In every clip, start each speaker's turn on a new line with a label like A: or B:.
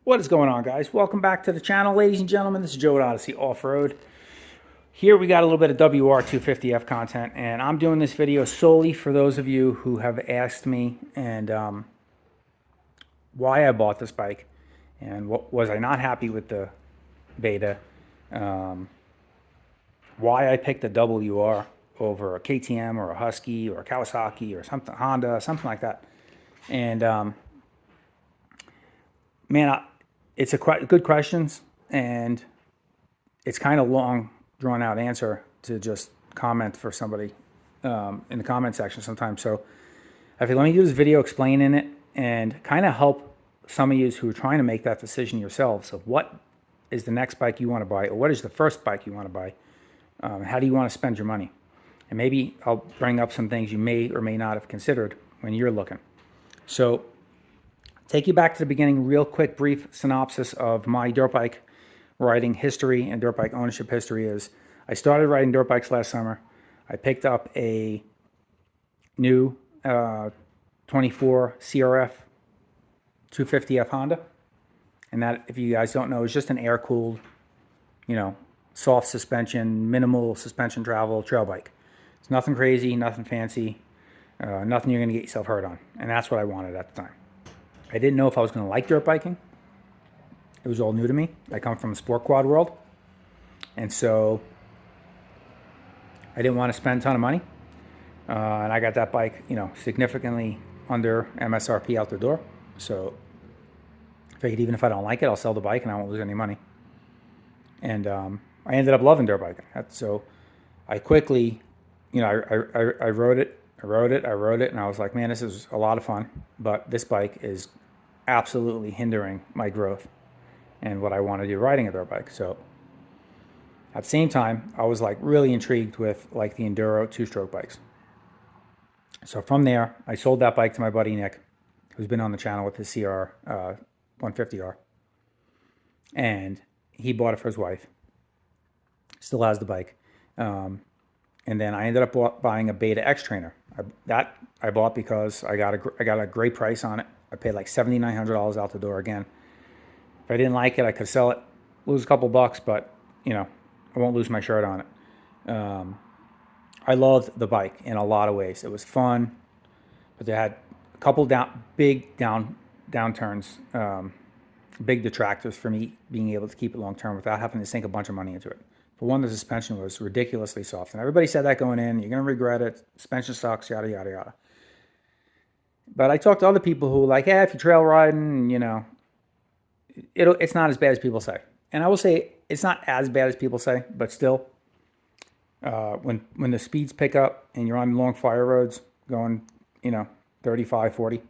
A: What is going on, guys? Welcome back to the channel, ladies and gentlemen. This is Joe at Odyssey Off-Road. Here we got a little bit of WR250F content, and I'm doing this video solely for those of you who have asked me and why I bought this bike, and what was I not happy with the Beta, why I picked a WR over a KTM or a Husqy or a Kawasaki or something, Honda, something like that. And man, it's good questions, and it's kind of long, drawn-out answer to just comment for somebody in the comment section sometimes. So I think let me do this video explaining it and kind of help some of you who are trying to make that decision yourselves of what is the next bike you want to buy, or what is the first bike you want to buy. How do you want to spend your money? And maybe I'll bring up some things you may or may not have considered when you're looking. So take you back to the beginning, real quick, brief synopsis of my dirt bike riding history and dirt bike ownership history is I started riding dirt bikes last summer. I picked up a new 24 CRF 250F Honda. And that, if you guys don't know, is just an air-cooled, soft suspension, minimal suspension travel trail bike. It's nothing crazy, nothing fancy, nothing you're going to get yourself hurt on. And that's what I wanted at the time. I didn't know if I was going to like dirt biking. It was all new to me. I come from the sport quad world. And so I didn't want to spend a ton of money. And I got that bike, significantly under MSRP out the door. So I figured even if I don't like it, I'll sell the bike and I won't lose any money. And I ended up loving dirt biking. So I quickly, I rode it, and I was like, man, this is a lot of fun. But this bike is absolutely hindering my growth and what I want to do riding a dirt bike. So at the same time, I was like really intrigued with like the enduro two-stroke bikes. So from there, I sold that bike to my buddy Nick, who's been on the channel with his CR 150R, and he bought it for his wife. Still has the bike. And then I ended up buying a Beta Xtrainer. I bought because I got a great price on it. I paid like $7,900 out the door again. If I didn't like it, I could sell it, lose a couple bucks, but I won't lose my shirt on it. I loved the bike in a lot of ways. It was fun, but they had a couple big downturns, big detractors for me being able to keep it long term without having to sink a bunch of money into it. For one, the suspension was ridiculously soft, and everybody said that going in. You're going to regret it. Suspension sucks, yada yada yada. But I talked to other people who were like, if you're trail riding, it's not as bad as people say. And I will say it's not as bad as people say, but still, when the speeds pick up and you're on long fire roads going, 35, 40,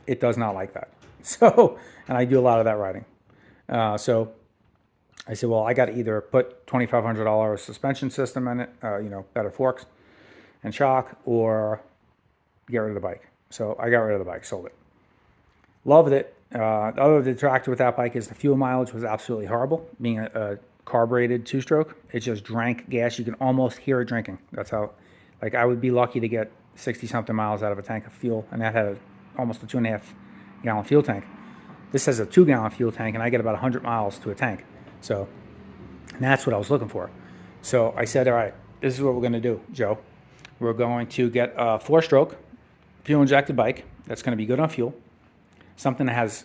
A: it does not like that. So, and I do a lot of that riding. So I said, well, I got to either put $2,500 suspension system in it, better forks and shock, or get rid of the bike. So I got rid of the bike, sold it. Loved it. The other detractor with that bike is the fuel mileage was absolutely horrible. Being a carbureted two-stroke, it just drank gas. You can almost hear it drinking. That's how, I would be lucky to get 60-something miles out of a tank of fuel, and that had almost a 2.5-gallon fuel tank. This has a 2-gallon fuel tank, and I get about 100 miles to a tank. So, and that's what I was looking for. So I said, all right, this is what we're going to do, Joe. We're going to get a 4-stroke fuel-injected bike that's going to be good on fuel, something that has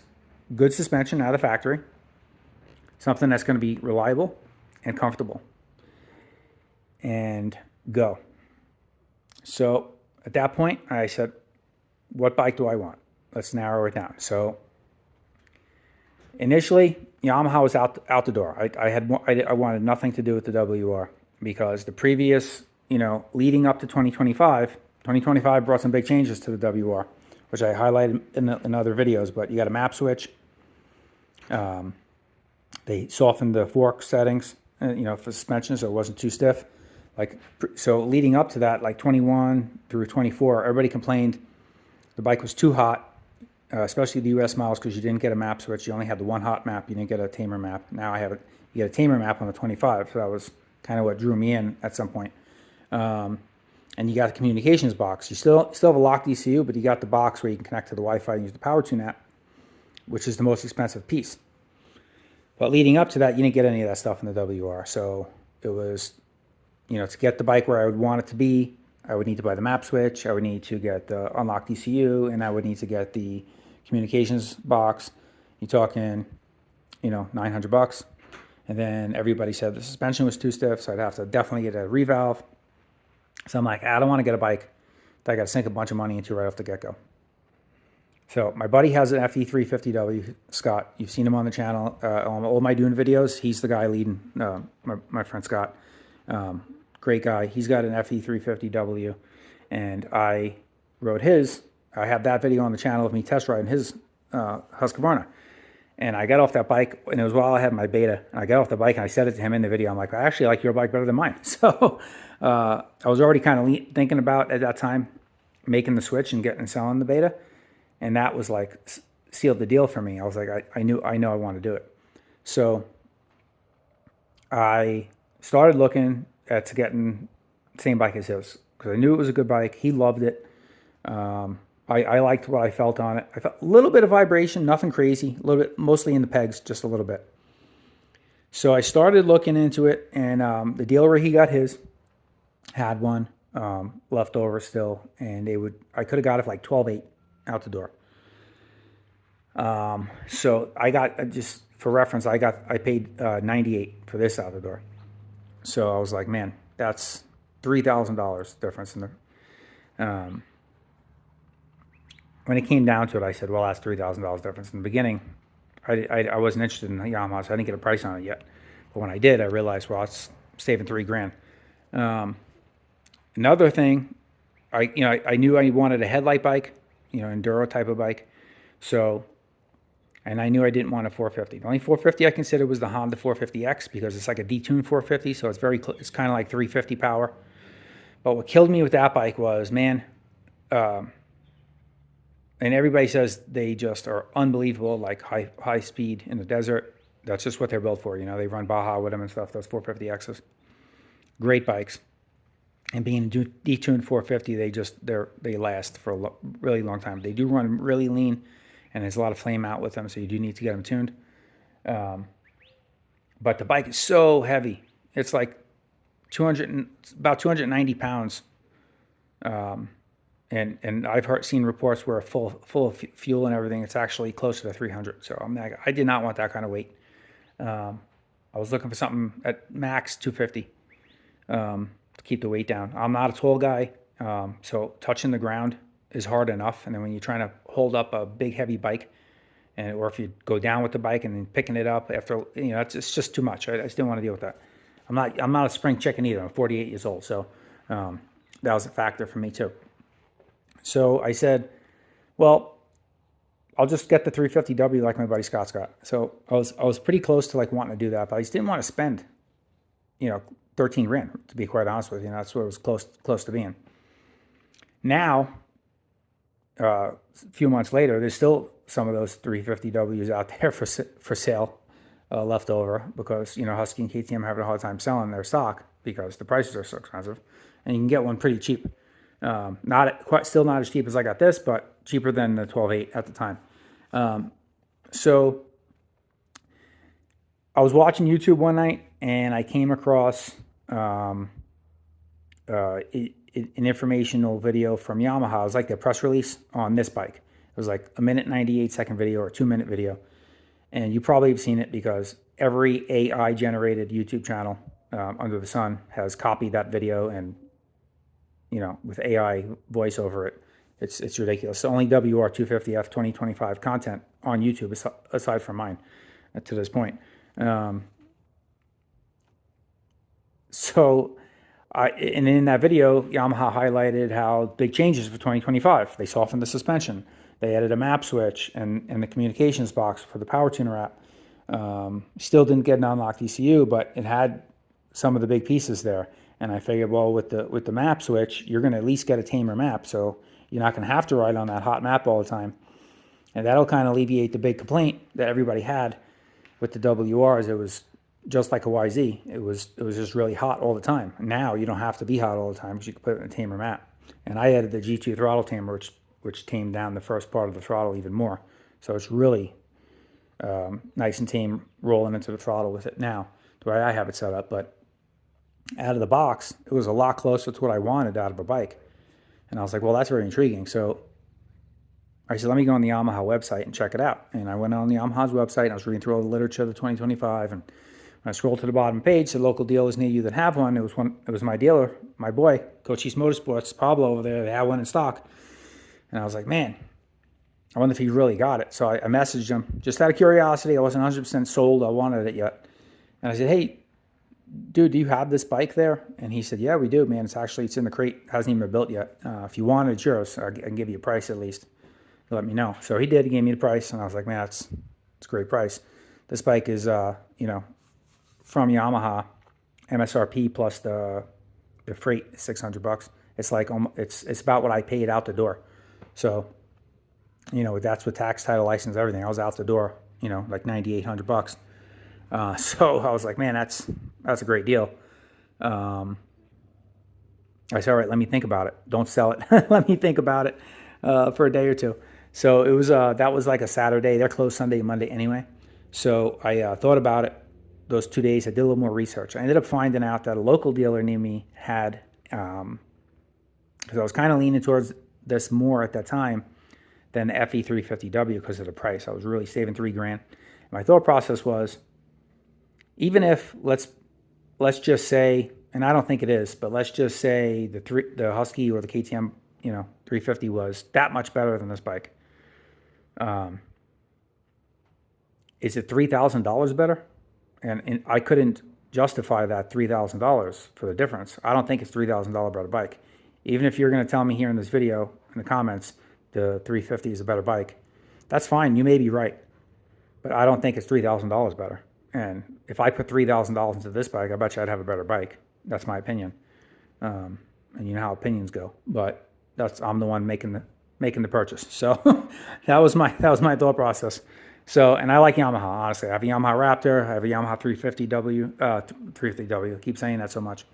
A: good suspension out of the factory, something that's going to be reliable and comfortable, and go. So at that point, I said, what bike do I want? Let's narrow it down. So initially, Yamaha was out the door. I wanted nothing to do with the WR because the previous, leading up to 2025 brought some big changes to the WR, which I highlighted in other videos. But you got a map switch. They softened the fork settings, for suspension, so it wasn't too stiff. So leading up to that, 21 through 24, everybody complained the bike was too hot. Especially the US models, because you didn't get a map switch. You only had the one hot map. You didn't get a tamer map. Now I have it. You get a tamer map on the 25. So that was kind of what drew me in at some point. And you got the communications box. You still have a locked ECU, but you got the box where you can connect to the Wi-Fi and use the power tune app, which is the most expensive piece. But leading up to that, you didn't get any of that stuff in the WR. So it was, to get the bike where I would want it to be, I would need to buy the map switch, I would need to get the unlocked ECU, and I would need to get the communications box. You're talking, $900. And then everybody said the suspension was too stiff, so I'd have to definitely get a revalve. So I'm like, I don't want to get a bike that I got to sink a bunch of money into right off the get-go. So my buddy has an FE350W, Scott. You've seen him on the channel, on all my Dune videos. He's the guy leading, my friend Scott. Great guy. He's got an FE350W, and I rode his. I have that video on the channel of me test riding his Husqvarna. And I got off that bike, and it was while I had my beta. And I got off the bike, and I said it to him in the video. I'm like, I actually like your bike better than mine. So I was already kind of thinking about, at that time, making the switch and selling the beta. And that was like sealed the deal for me. I was like, I know I want to do it. So I started looking at getting the same bike as his, because I knew it was a good bike. He loved it. I liked what I felt on it. I felt a little bit of vibration, nothing crazy, a little bit, mostly in the pegs, just a little bit. So I started looking into it, and the dealer where he got his had one left over still, and I could have got it for like $12,800 out the door. So I got, just for reference, I paid $98 for this out the door. So I was like, man, that's $3,000 difference in the. When it came down to it, I said, well, that's $3,000 difference. In the beginning, I wasn't interested in the Yamaha, so I didn't get a price on it yet. But when I did, I realized, well, it's saving $3,000. Another thing, I knew I wanted a headlight bike, enduro type of bike. So, and I knew I didn't want a 450. The only 450 I considered was the Honda 450X, because it's like a detuned 450, so it's it's kind of like 350 power. But what killed me with that bike was, man, and everybody says they just are unbelievable, like high speed in the desert. That's just what they're built for. They run Baja with them and stuff, those 450Xs. Great bikes. And being a detuned 450, they last for a really long time. They do run really lean, and there's a lot of flame out with them, so you do need to get them tuned. But the bike is so heavy. It's like about 290 pounds. And I've seen reports where full of fuel and everything, it's actually closer to 300. So I did not want that kind of weight. I was looking for something at max 250 to keep the weight down. I'm not a tall guy, so touching the ground is hard enough. And then when you're trying to hold up a big heavy bike, or if you go down with the bike and then picking it up after, it's just too much. I just didn't want to deal with that. I'm not a spring chicken either. I'm 48 years old, so that was a factor for me too. So I said, well, I'll just get the 350W like my buddy Scott's got. So I was pretty close to like wanting to do that, but I just didn't want to spend, $13,000, to be quite honest with you. That's what it was close to being. Now, a few months later, there's still some of those 350Ws out there for sale, left over, because Husky and KTM are having a hard time selling their stock because the prices are so expensive, and you can get one pretty cheap. Still not as cheap as I got this, but cheaper than the 12.8 at the time. So I was watching YouTube one night, and I came across an informational video from Yamaha. It was like their press release on this bike. It was like a 1:98 video or a 2-minute video. And you probably have seen it because every AI generated YouTube channel under the sun has copied that video, and with AI voice over it. It's ridiculous. The only WR250F 2025 content on YouTube, aside from mine, to this point. And in that video, Yamaha highlighted how big changes for 2025. They softened the suspension. They added a map switch and the communications box for the power tuner app. Still didn't get an unlocked ECU, but it had some of the big pieces there. And I figured, well, with the map switch, you're going to at least get a tamer map, so you're not going to have to ride on that hot map all the time. And that'll kind of alleviate the big complaint that everybody had with the WRs. It was just like a YZ. It was just really hot all the time. Now you don't have to be hot all the time, because you can put it in a tamer map. And I added the G2 throttle tamer, which tamed down the first part of the throttle even more. So it's really nice and tame, rolling into the throttle with it now, the way I have it set up. But out of the box, it was a lot closer to what I wanted out of a bike. And I was like, well, that's very intriguing. So I said, let me go on the Yamaha website and check it out. And I went on the Yamaha's website, and I was reading through all the literature of the 2025. And when I scrolled to the bottom page, the local dealers near you that have one. It was my dealer, my boy, Cochise Motorsports, Pablo over there. They had one in stock. And I was like, man, I wonder if he really got it. So I messaged him just out of curiosity. I wasn't 100% sold. I wanted it yet. And I said, hey, dude, do you have this bike there? And he said, yeah, we do, man. It's in the crate. It hasn't even been built yet. If you want it, it's yours. I can give you a price at least. Let me know. So he did. He gave me the price, and I was like, man, it's a great price. This bike is, from Yamaha, MSRP plus the freight is $600. It's like it's about what I paid out the door. So, that's with tax, title, license, everything. I was out the door, like $9,800. So I was like, man, that's a great deal. I said, all right, let me think about it. Don't sell it. Let me think about it for a day or two. So it was that was like a Saturday. They're closed Sunday and Monday anyway. So I thought about it those 2 days. I did a little more research. I ended up finding out that a local dealer near me had, because I was kind of leaning towards this more at that time than the FE350W because of the price. I was really saving $3,000. My thought process was, even if let's just say, and I don't think it is, but let's just say the Husky or the KTM 350 was that much better than this bike. Is it $3,000 better? And I couldn't justify that $3,000 for the difference. I don't think it's $3,000 better bike. Even if you're going to tell me here in this video, in the comments, the 350 is a better bike, that's fine. You may be right. But I don't think it's $3,000 better. And if I put $3,000 into this bike, I bet you I'd have a better bike. That's my opinion. And you know how opinions go. But I'm the one making the purchase. So that was my thought process. So, and I like Yamaha, honestly. I have a Yamaha Raptor. I have a Yamaha 350W. 350W. I keep saying that so much.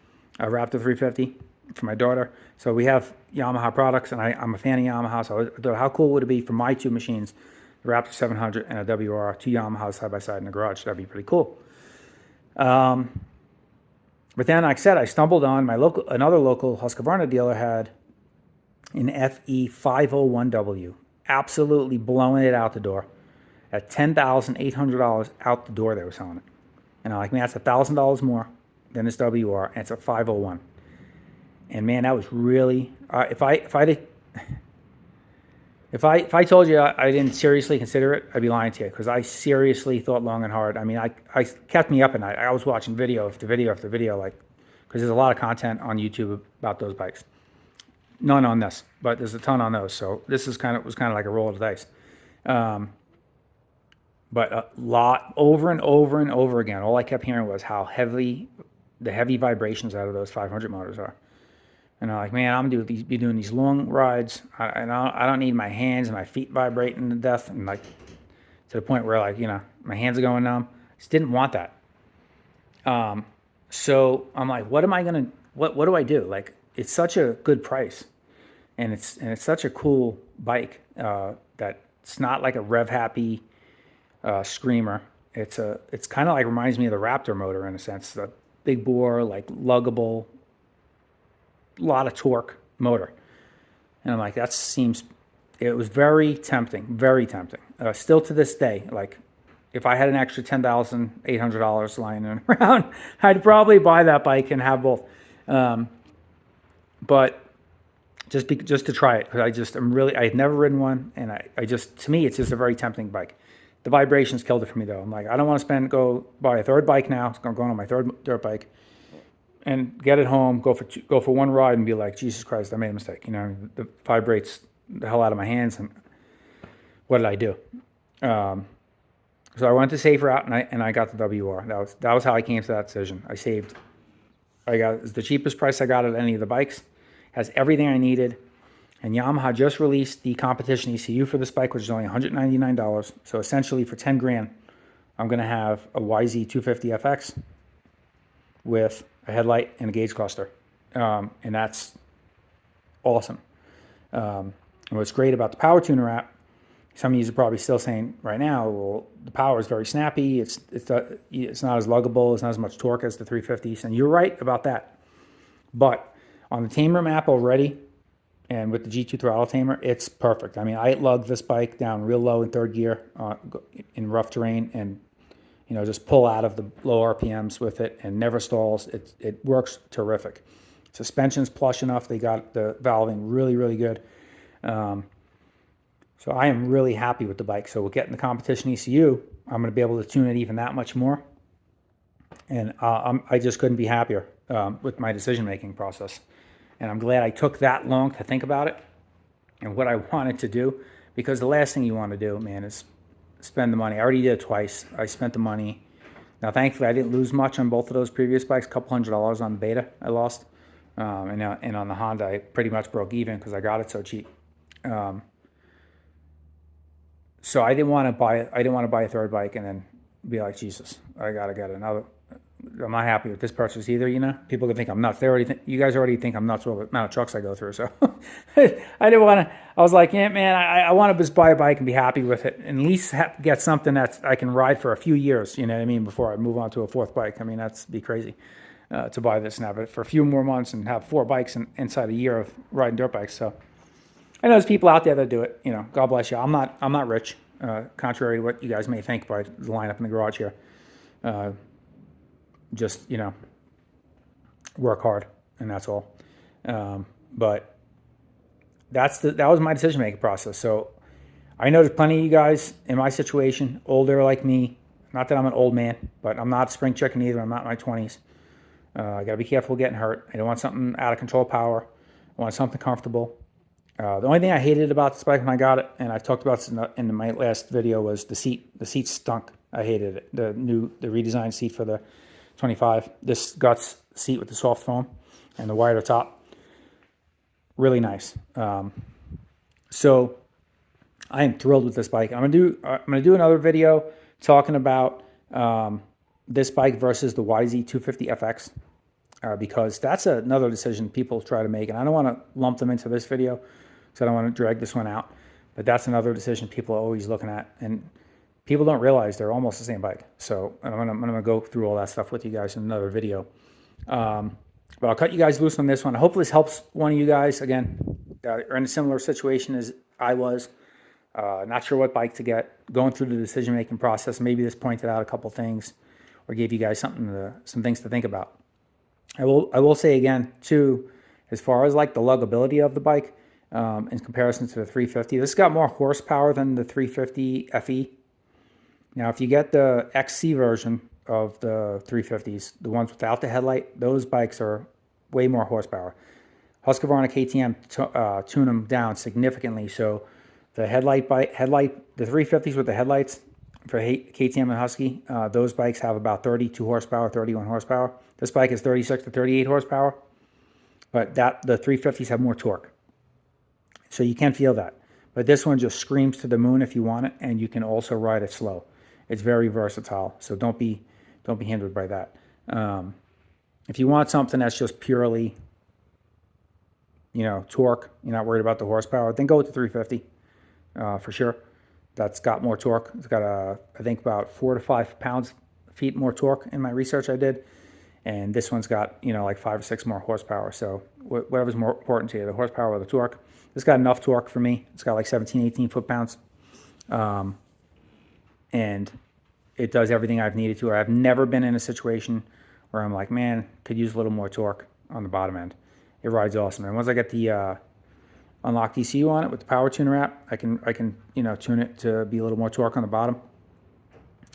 A: A Raptor 350 for my daughter. So we have Yamaha products, and I'm a fan of Yamaha. So I thought, how cool would it be for my two machines, the Raptor 700 and a WR, two Yamahas side by side in the garage? That'd be pretty cool. But then, like I said, I stumbled on another local Husqvarna dealer had an FE501W, absolutely blowing it out the door at $10,800 out the door. They were selling it, and I'm like, man, that's $1,000 more than this WR, and it's a 501. And man, that was really if I told you I didn't seriously consider it, I'd be lying to you, because I seriously thought long and hard. I mean, I kept me up at night. I was watching video after video after video, like, because there's a lot of content on YouTube about those bikes. None on this, but there's a ton on those. So this was kind of like a roll of the dice. But a lot over and over and over again, all I kept hearing was how heavy vibrations out of those 500 motors are. And I'm like, man, I'm going to be doing these long rides. I don't need my hands and my feet vibrating to death. And like, to the point where, like, my hands are going numb. Just didn't want that. So I'm like, what do I do? Like, it's such a good price. And it's such a cool bike that it's not like a rev happy screamer. It's kind of like, reminds me of the Raptor motor in a sense. The big bore, like luggable, lot of torque motor. And I'm like, it was very tempting, very tempting. Still to this day, like, if I had an extra $10,800 lying around, I'd probably buy that bike and have both. But just to try it, because I had never ridden one, and to me, it's just a very tempting bike. The vibrations killed it for me, though. I'm like, I don't want to go buy a third bike now. I'm going on my third dirt bike, and get it home, go for one ride, and be like, Jesus Christ, I made a mistake. It vibrates the hell out of my hands, and what did I do? So I went the safe route, and I got the WR. That was how I came to that decision. It's the cheapest price I got at any of the bikes. Has everything I needed. And Yamaha just released the competition ECU for this bike, which is only $199. So essentially, for $10,000, I'm going to have a YZ250FX with a headlight and a gauge cluster. And that's awesome. And what's great about the Power Tuner app Some of you are probably still saying right now, well, the power is very snappy. It's not as luggable. It's not as much torque as the 350s. And you're right about that. But on the tamer map already, and with the G2 throttle tamer, it's perfect. I mean, I lugged this bike down real low in third gear in rough terrain, and just pull out of the low RPMs with it, and never stalls. It works terrific. Suspension's plush enough. They got the valving really, really good. So I am really happy with the bike. So we'll get in the competition ECU. I'm going to be able to tune it even that much more. And I just couldn't be happier with my decision-making process. And I'm glad I took that long to think about it and what I wanted to do, because the last thing you want to do, man, is spend the money. I already did it twice. I spent the money. Now, thankfully, I didn't lose much on both of those previous bikes. A couple $100 on the Beta I lost. And on the Honda, I pretty much broke even because I got it so cheap. So I didn't want to buy a third bike and then be like, Jesus, I gotta get another. I'm not happy with this purchase either. People can think I'm nuts. You guys already think I'm nuts with the amount of trucks I go through. So I didn't want to. I was like, yeah, man, I want to just buy a bike and be happy with it, and at least get something that I can ride for a few years. You know what I mean? Before I move on to a fourth bike. I mean, that's be crazy to buy this and have it for a few more months and have 4 bikes inside a year of riding dirt bikes. So I know there's people out there that do it. God bless you. I'm not rich, contrary to what you guys may think by the lineup in the garage here. Just work hard, and that's all. But that was my decision making process. So I know there's plenty of you guys in my situation, older like me. Not that I'm an old man, but I'm not a spring chicken either. I'm not in my 20s. I got to be careful getting hurt. I don't want something out of control power. I want something comfortable. The only thing I hated about this bike when I got it, and I talked about this in my last video, was the seat. The seat stunk. I hated it. The redesigned seat for the 25. This guts seat with the soft foam and the wider top. Really nice. So I am thrilled with this bike. I'm gonna do another video talking about this bike versus the YZ250FX. Because that's another decision people try to make, and I don't want to lump them into this video because I don't want to drag this one out, but that's another decision people are always looking at, and people don't realize they're almost the same bike. So I'm gonna go through all that stuff with you guys in another video. But I'll cut you guys loose on this one. I hope this helps one of you guys, again, are in a similar situation as I was. Not sure what bike to get, going through the decision-making process. Maybe this pointed out a couple things or gave you guys some things to think about. I will say again, too, as far as like the luggability of the bike in comparison to the 350, this got more horsepower than the 350 FE. Now, if you get the XC version of the 350s, the ones without the headlight, those bikes are way more horsepower. Husqvarna KTM tune them down significantly. So the the 350s with the headlights for KTM and Husky, those bikes have about 32 horsepower, 31 horsepower. This bike is 36 to 38 horsepower, but the 350s have more torque. So you can feel that. But this one just screams to the moon if you want it, and you can also ride it slow. It's very versatile, so don't be hindered by that. If you want something that's just purely, torque, you're not worried about the horsepower, then go with the 350 for sure. That's got more torque. It's got I think about 4 to 5 pounds-feet more torque in my research I did. And this one's got, like 5 or 6 more horsepower. So whatever's more important to you, the horsepower or the torque. This got enough torque for me. It's got like 17, 18 foot-pounds. And it does everything I've needed to. I've never been in a situation where I'm like, man, could use a little more torque on the bottom end. It rides awesome. And once I get the unlocked ECU on it with the power tuner app, I can tune it to be a little more torque on the bottom.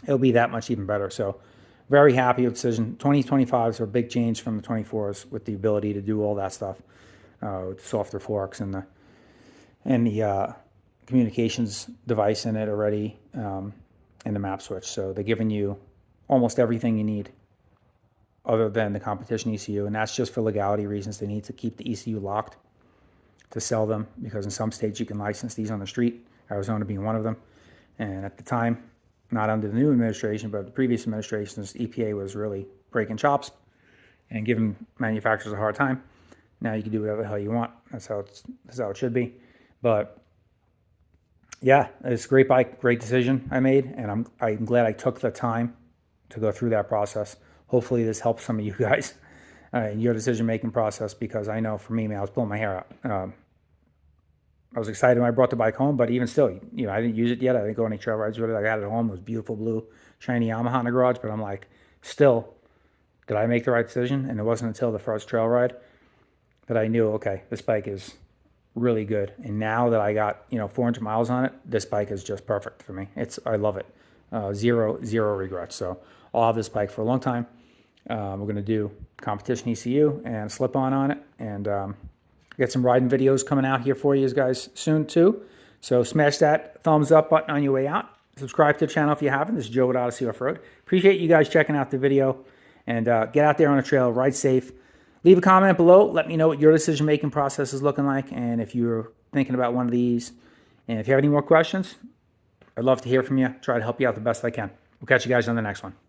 A: It'll be that much even better. So very happy with the decision. 2025s are a big change from the 24s with the ability to do all that stuff with softer forks and the communications device in it already and the map switch. So they're giving you almost everything you need other than the competition ECU, and that's just for legality reasons. They need to keep the ECU locked to sell them, because in some states you can license these on the street, Arizona being one of them. And at the time, not under the new administration, but the previous administration's, EPA was really breaking chops and giving manufacturers a hard time. Now you can do whatever the hell you want. That's how it should be. But yeah, it's a great bike, great decision I made, and I'm glad I took the time to go through that process. Hopefully, this helps some of you guys in your decision making process, because I know for me, man, I was pulling my hair out. I was excited when I brought the bike home, but even still, I didn't use it yet. I didn't go on any trail rides with it. I got it at home. It was beautiful blue, shiny Yamaha in the garage. But I'm like, still, did I make the right decision? And it wasn't until the first trail ride that I knew, okay, this bike is really good. And now that I got 400 miles on it, this bike is just perfect for me. I love it. Zero regrets. So I'll have this bike for a long time. We're going to do competition ECU and slip on it, and get some riding videos coming out here for you guys soon too. So smash that thumbs up button on your way out. Subscribe to the channel if you haven't. This is Joe with Odyssey Offroad. Appreciate you guys checking out the video, and get out there on a trail, ride safe. Leave a comment below. Let me know what your decision-making process is looking like, and if you're thinking about one of these. And if you have any more questions, I'd love to hear from you. Try to help you out the best I can. We'll catch you guys on the next one.